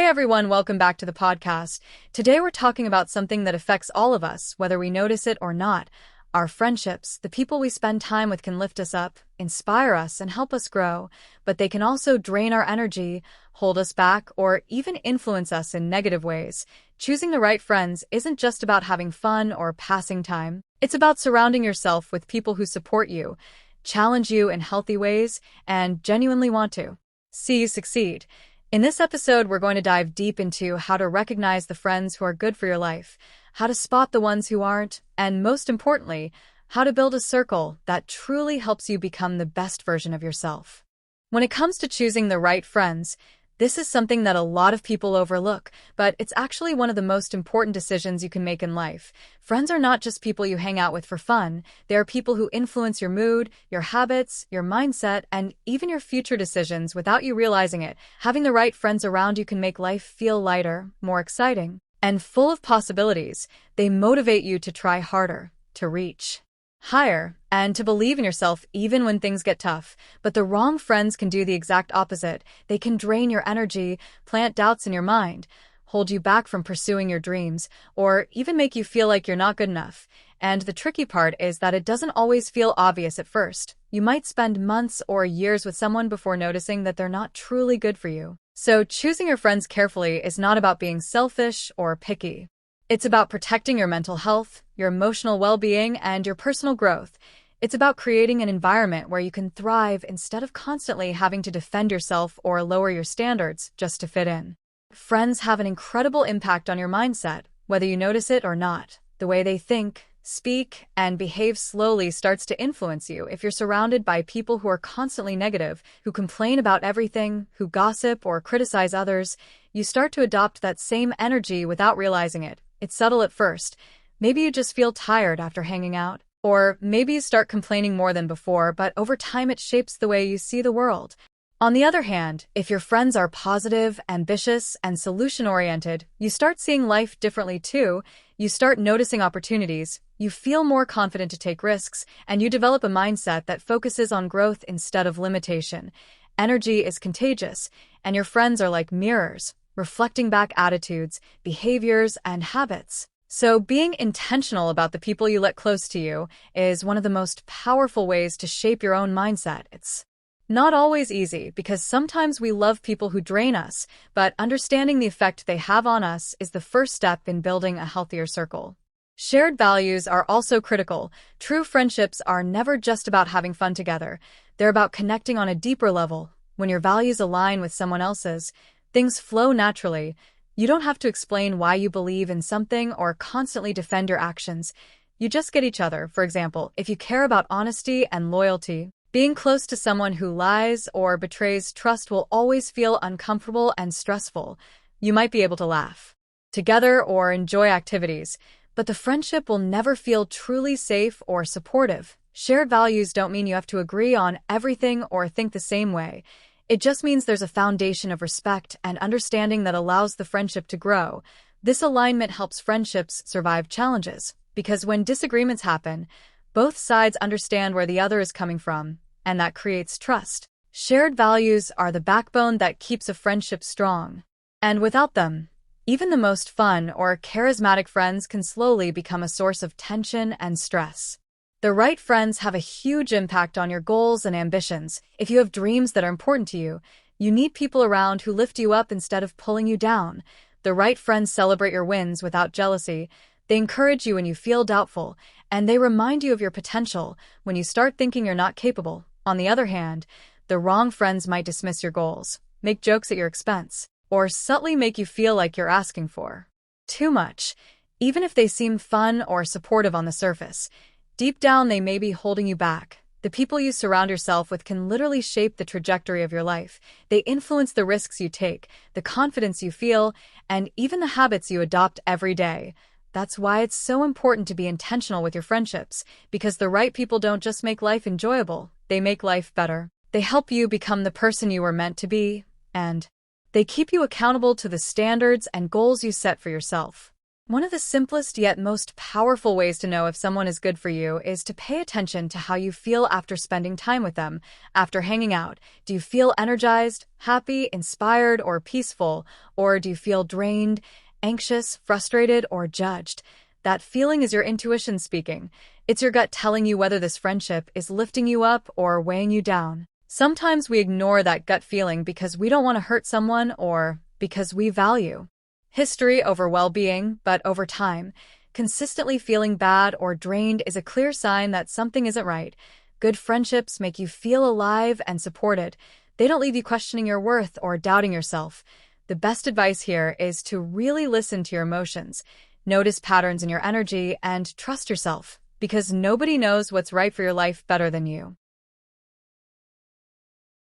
everyone, welcome back to the podcast. Today we're talking about something that affects all of us, whether we notice it or not. Our friendships, the people we spend time with can lift us up, inspire us, and help us grow, but they can also drain our energy, hold us back, or even influence us in negative ways. Choosing the right friends isn't just about having fun or passing time. It's about surrounding yourself with people who support you, challenge you in healthy ways, and genuinely want to see you succeed. In this episode, we're going to dive deep into how to recognize the friends who are good for your life, how to spot the ones who aren't, and most importantly, how to build a circle that truly helps you become the best version of yourself. When it comes to choosing the right friends, this is something that a lot of people overlook, but it's actually one of the most important decisions you can make in life. Friends are not just people you hang out with for fun. They are people who influence your mood, your habits, your mindset, and even your future decisions without you realizing it. Having the right friends around you can make life feel lighter, more exciting, and full of possibilities. They motivate you to try harder, to reach higher, and to believe in yourself even when things get tough. But the wrong friends can do the exact opposite. They can drain your energy, plant doubts in your mind, hold you back from pursuing your dreams, or even make you feel like you're not good enough. And the tricky part is that it doesn't always feel obvious at first. You might spend months or years with someone before noticing that they're not truly good for you. So choosing your friends carefully is not about being selfish or picky. It's about protecting your mental health, your emotional well-being, and your personal growth. It's about creating an environment where you can thrive instead of constantly having to defend yourself or lower your standards just to fit in. Friends have an incredible impact on your mindset, whether you notice it or not. The way they think, speak, and behave slowly starts to influence you. If you're surrounded by people who are constantly negative, who complain about everything, who gossip or criticize others, you start to adopt that same energy without realizing it. It's subtle at first. Maybe you just feel tired after hanging out. Or maybe you start complaining more than before, but over time it shapes the way you see the world. On the other hand, if your friends are positive, ambitious, and solution-oriented, you start seeing life differently too. You start noticing opportunities, you feel more confident to take risks, and you develop a mindset that focuses on growth instead of limitation. Energy is contagious, and your friends are like mirrors, reflecting back attitudes, behaviors, and habits. So being intentional about the people you let close to you is one of the most powerful ways to shape your own mindset. It's not always easy because sometimes we love people who drain us, but understanding the effect they have on us is the first step in building a healthier circle. Shared values are also critical. True friendships are never just about having fun together. They're about connecting on a deeper level. When your values align with someone else's, things flow naturally. You don't have to explain why you believe in something or constantly defend your actions. You just get each other. For example, if you care about honesty and loyalty, being close to someone who lies or betrays trust will always feel uncomfortable and stressful. You might be able to laugh together or enjoy activities, but the friendship will never feel truly safe or supportive. Shared values don't mean you have to agree on everything or think the same way. It just means there's a foundation of respect and understanding that allows the friendship to grow. This alignment helps friendships survive challenges, because when disagreements happen, both sides understand where the other is coming from, and that creates trust. Shared values are the backbone that keeps a friendship strong. And without them, even the most fun or charismatic friends can slowly become a source of tension and stress. The right friends have a huge impact on your goals and ambitions. If you have dreams that are important to you, you need people around who lift you up instead of pulling you down. The right friends celebrate your wins without jealousy. They encourage you when you feel doubtful, and they remind you of your potential when you start thinking you're not capable. On the other hand, the wrong friends might dismiss your goals, make jokes at your expense, or subtly make you feel like you're asking for too much. Even if they seem fun or supportive on the surface, deep down, they may be holding you back. The people you surround yourself with can literally shape the trajectory of your life. They influence the risks you take, the confidence you feel, and even the habits you adopt every day. That's why it's so important to be intentional with your friendships, because the right people don't just make life enjoyable, they make life better. They help you become the person you were meant to be, and they keep you accountable to the standards and goals you set for yourself. One of the simplest yet most powerful ways to know if someone is good for you is to pay attention to how you feel after spending time with them. After hanging out, do you feel energized, happy, inspired, or peaceful? Or do you feel drained, anxious, frustrated, or judged? That feeling is your intuition speaking. It's your gut telling you whether this friendship is lifting you up or weighing you down. Sometimes we ignore that gut feeling because we don't want to hurt someone or because we value history over well-being, but over time, consistently feeling bad or drained is a clear sign that something isn't right. Good friendships make you feel alive and supported. They don't leave you questioning your worth or doubting yourself. The best advice here is to really listen to your emotions, notice patterns in your energy, and trust yourself, because nobody knows what's right for your life better than you.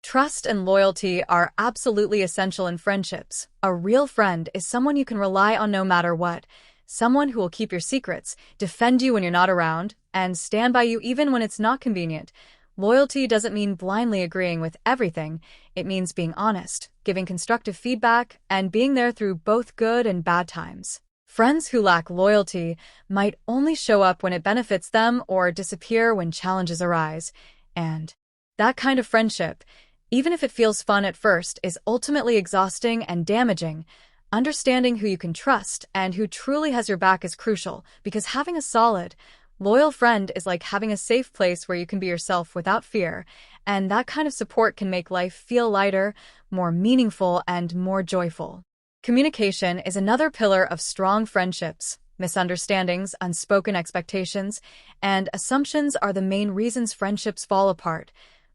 Trust and loyalty are absolutely essential in friendships. A real friend is someone you can rely on no matter what, someone who will keep your secrets, defend you when you're not around, and stand by you even when it's not convenient. Loyalty doesn't mean blindly agreeing with everything. It means being honest, giving constructive feedback, and being there through both good and bad times. Friends who lack loyalty might only show up when it benefits them or disappear when challenges arise. And that kind of friendship, even if it feels fun at first, is ultimately exhausting and damaging. Understanding who you can trust and who truly has your back is crucial, because having a solid, loyal friend is like having a safe place where you can be yourself without fear, and that kind of support can make life feel lighter, more meaningful, and more joyful. Communication is another pillar of strong friendships. Misunderstandings, unspoken expectations, and assumptions are the main reasons friendships fall apart.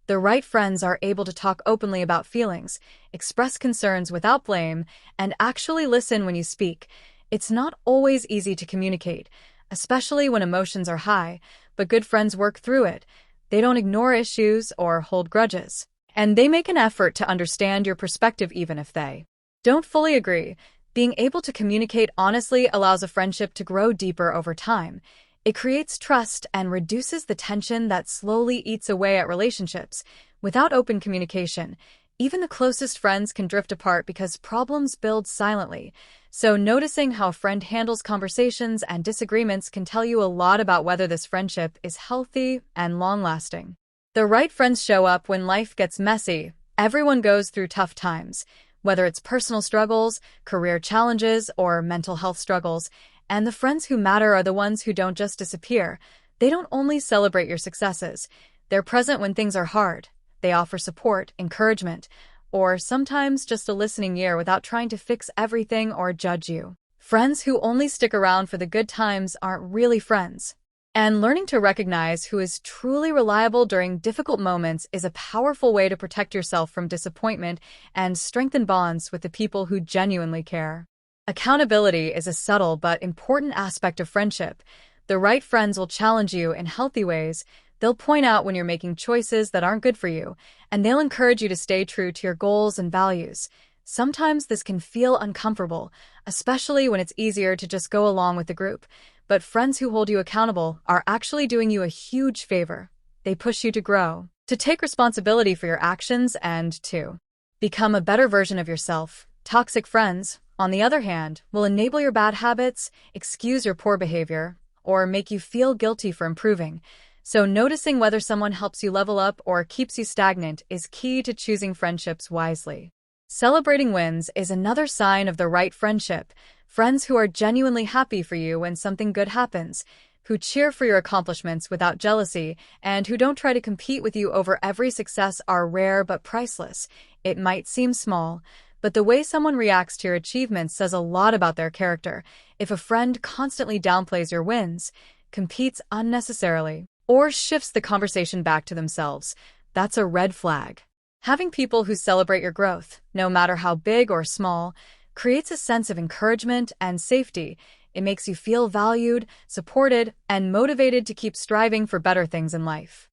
The right friends are able to talk openly about feelings, express concerns without blame, and actually listen when you speak. It's not always easy to communicate, especially when emotions are high, but good friends work through it. They don't ignore issues or hold grudges, and they make an effort to understand your perspective even if they don't fully agree. Being able to communicate honestly allows a friendship to grow deeper over time. It creates trust and reduces the tension that slowly eats away at relationships. Without open communication, even the closest friends can drift apart because problems build silently. So noticing how a friend handles conversations and disagreements can tell you a lot about whether this friendship is healthy and long-lasting. The right friends show up when life gets messy. Everyone goes through tough times, whether it's personal struggles, career challenges, or mental health struggles. And the friends who matter are the ones who don't just disappear. They don't only celebrate your successes. They're present when things are hard. They offer support, encouragement, or sometimes just a listening ear without trying to fix everything or judge you. Friends who only stick around for the good times aren't really friends. And learning to recognize who is truly reliable during difficult moments is a powerful way to protect yourself from disappointment and strengthen bonds with the people who genuinely care. Accountability is a subtle but important aspect of friendship. The right friends will challenge you in healthy ways. They'll point out when you're making choices that aren't good for you, and they'll encourage you to stay true to your goals and values. Sometimes this can feel uncomfortable, especially when it's easier to just go along with the group. But friends who hold you accountable are actually doing you a huge favor. They push you to grow, to take responsibility for your actions, and to become a better version of yourself. Toxic friends, on the other hand, will enable your bad habits, excuse your poor behavior, or make you feel guilty for improving. So noticing whether someone helps you level up or keeps you stagnant is key to choosing friendships wisely. Celebrating wins is another sign of the right friendship. Friends who are genuinely happy for you when something good happens, who cheer for your accomplishments without jealousy, and who don't try to compete with you over every success are rare but priceless. It might seem small, but the way someone reacts to your achievements says a lot about their character. If a friend constantly downplays your wins, competes unnecessarily, or shifts the conversation back to themselves, that's a red flag. Having people who celebrate your growth, no matter how big or small, creates a sense of encouragement and safety. It makes you feel valued, supported, and motivated to keep striving for better things in life.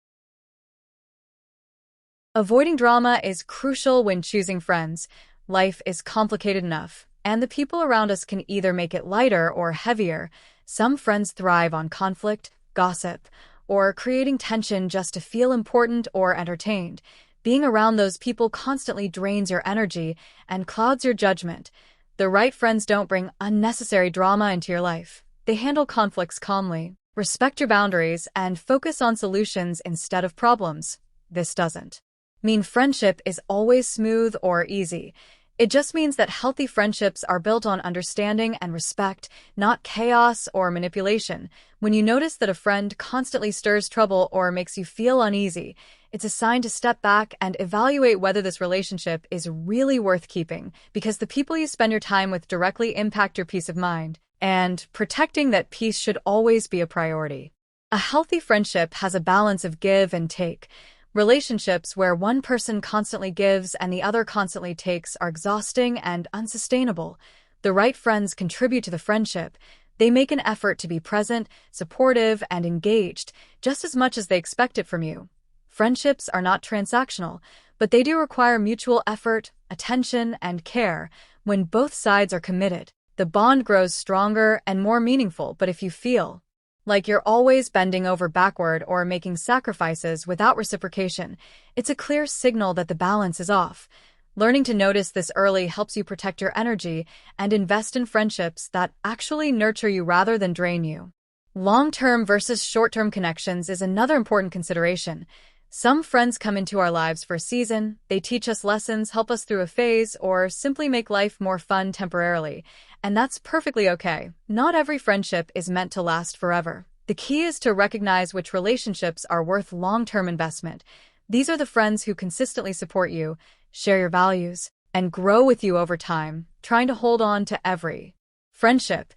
Avoiding drama is crucial when choosing friends. Life is complicated enough, and the people around us can either make it lighter or heavier. Some friends thrive on conflict, gossip, or creating tension just to feel important or entertained. Being around those people constantly drains your energy and clouds your judgment. The right friends don't bring unnecessary drama into your life. They handle conflicts calmly, respect your boundaries, and focus on solutions instead of problems. This doesn't mean friendship is always smooth or easy. It just means that healthy friendships are built on understanding and respect, not chaos or manipulation. When you notice that a friend constantly stirs trouble or makes you feel uneasy, it's a sign to step back and evaluate whether this relationship is really worth keeping, because the people you spend your time with directly impact your peace of mind, and protecting that peace should always be a priority. A healthy friendship has a balance of give and take. Relationships where one person constantly gives and the other constantly takes are exhausting and unsustainable. The right friends contribute to the friendship. They make an effort to be present, supportive, and engaged, just as much as they expect it from you. Friendships are not transactional, but they do require mutual effort, attention, and care. When both sides are committed, the bond grows stronger and more meaningful. But if you feel like you're always bending over backward or making sacrifices without reciprocation, it's a clear signal that the balance is off. Learning to notice this early helps you protect your energy and invest in friendships that actually nurture you rather than drain you. Long-term versus short-term connections is another important consideration. Some friends come into our lives for a season, they teach us lessons, help us through a phase, or simply make life more fun temporarily. And that's perfectly okay. Not every friendship is meant to last forever. The key is to recognize which relationships are worth long-term investment. These are the friends who consistently support you, share your values, and grow with you over time, trying to hold on to every friendship.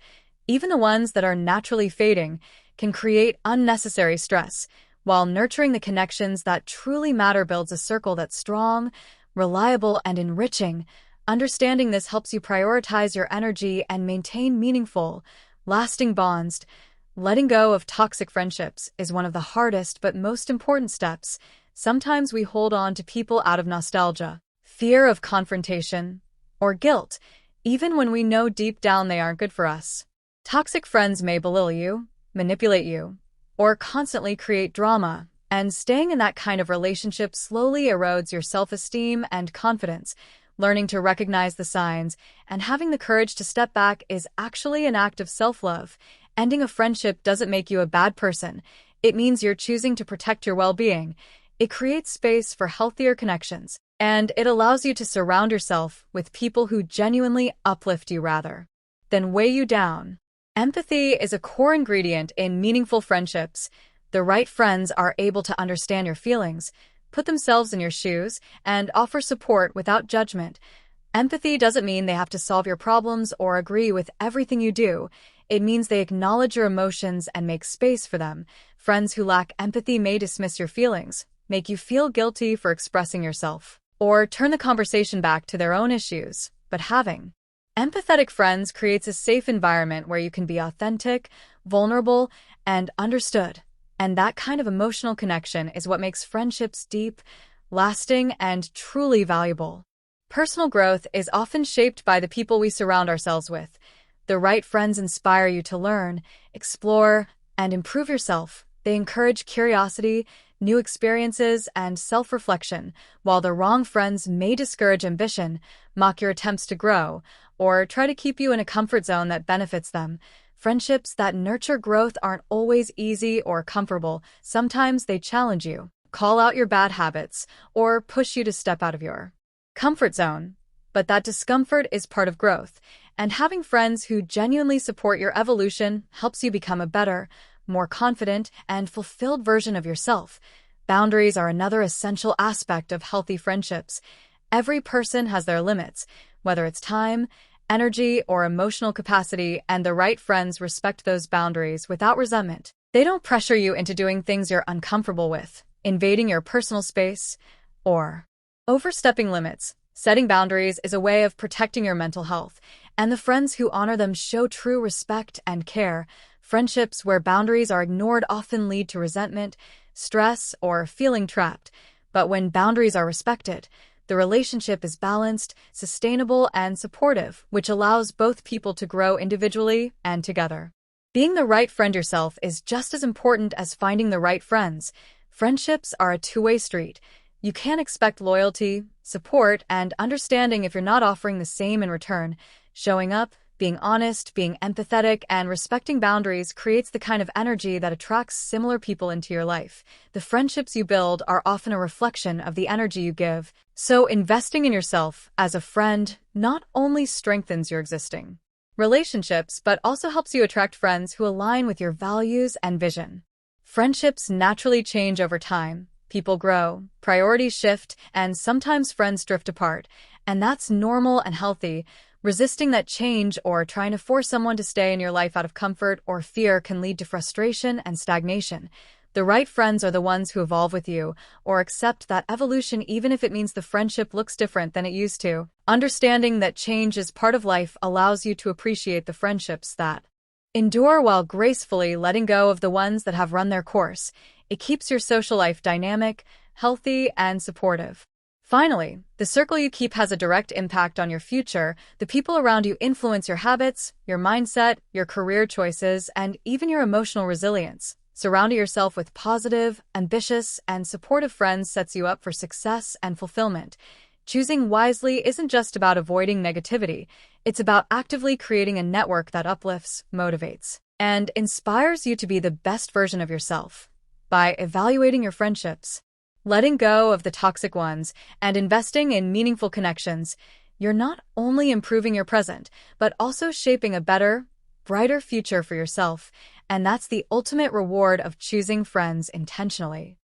Even the ones that are naturally fading can create unnecessary stress, while nurturing the connections that truly matter builds a circle that's strong, reliable, and enriching. Understanding this helps you prioritize your energy and maintain meaningful, lasting bonds. Letting go of toxic friendships is one of the hardest but most important steps. Sometimes we hold on to people out of nostalgia, fear of confrontation, or guilt, even when we know deep down they aren't good for us. Toxic friends may belittle you, manipulate you, or constantly create drama, and staying in that kind of relationship slowly erodes your self-esteem and confidence. Learning to recognize the signs and having the courage to step back is actually an act of self-love. Ending a friendship doesn't make you a bad person. It means you're choosing to protect your well-being. It creates space for healthier connections, and it allows you to surround yourself with people who genuinely uplift you rather than weigh you down. Empathy is a core ingredient in meaningful friendships. The right friends are able to understand your feelings, put themselves in your shoes, and offer support without judgment. Empathy doesn't mean they have to solve your problems or agree with everything you do. It means they acknowledge your emotions and make space for them. Friends who lack empathy may dismiss your feelings, make you feel guilty for expressing yourself, or turn the conversation back to their own issues. But having empathetic friends creates a safe environment where you can be authentic, vulnerable, and understood. And that kind of emotional connection is what makes friendships deep, lasting, and truly valuable. Personal growth is often shaped by the people we surround ourselves with. The right friends inspire you to learn, explore, and improve yourself. They encourage curiosity, new experiences, and self-reflection, while the wrong friends may discourage ambition, mock your attempts to grow, or try to keep you in a comfort zone that benefits them. Friendships that nurture growth aren't always easy or comfortable. Sometimes they challenge you, call out your bad habits, or push you to step out of your comfort zone. But that discomfort is part of growth, and having friends who genuinely support your evolution helps you become a better, more confident, and fulfilled version of yourself. Boundaries are another essential aspect of healthy friendships. Every person has their limits, whether it's time, energy, or emotional capacity, and the right friends respect those boundaries without resentment. They don't pressure you into doing things you're uncomfortable with, invading your personal space, or overstepping limits. Setting boundaries is a way of protecting your mental health, and the friends who honor them show true respect and care. Friendships where boundaries are ignored often lead to resentment, stress, or feeling trapped. But when boundaries are respected, the relationship is balanced, sustainable, and supportive, which allows both people to grow individually and together. Being the right friend yourself is just as important as finding the right friends. Friendships are a two-way street. You can't expect loyalty, support, and understanding if you're not offering the same in return. Showing up, being honest, being empathetic, and respecting boundaries creates the kind of energy that attracts similar people into your life. The friendships you build are often a reflection of the energy you give. So investing in yourself as a friend not only strengthens your existing relationships, but also helps you attract friends who align with your values and vision. Friendships naturally change over time. People grow, priorities shift, and sometimes friends drift apart. And that's normal and healthy. Resisting that change or trying to force someone to stay in your life out of comfort or fear can lead to frustration and stagnation. The right friends are the ones who evolve with you or accept that evolution even if it means the friendship looks different than it used to. Understanding that change is part of life allows you to appreciate the friendships that endure while gracefully letting go of the ones that have run their course. It keeps your social life dynamic, healthy, and supportive. Finally, the circle you keep has a direct impact on your future. The people around you influence your habits, your mindset, your career choices, and even your emotional resilience. Surrounding yourself with positive, ambitious, and supportive friends sets you up for success and fulfillment. Choosing wisely isn't just about avoiding negativity. It's about actively creating a network that uplifts, motivates, and inspires you to be the best version of yourself. By evaluating your friendships, letting go of the toxic ones, and investing in meaningful connections, you're not only improving your present, but also shaping a better, brighter future for yourself. And that's the ultimate reward of choosing friends intentionally.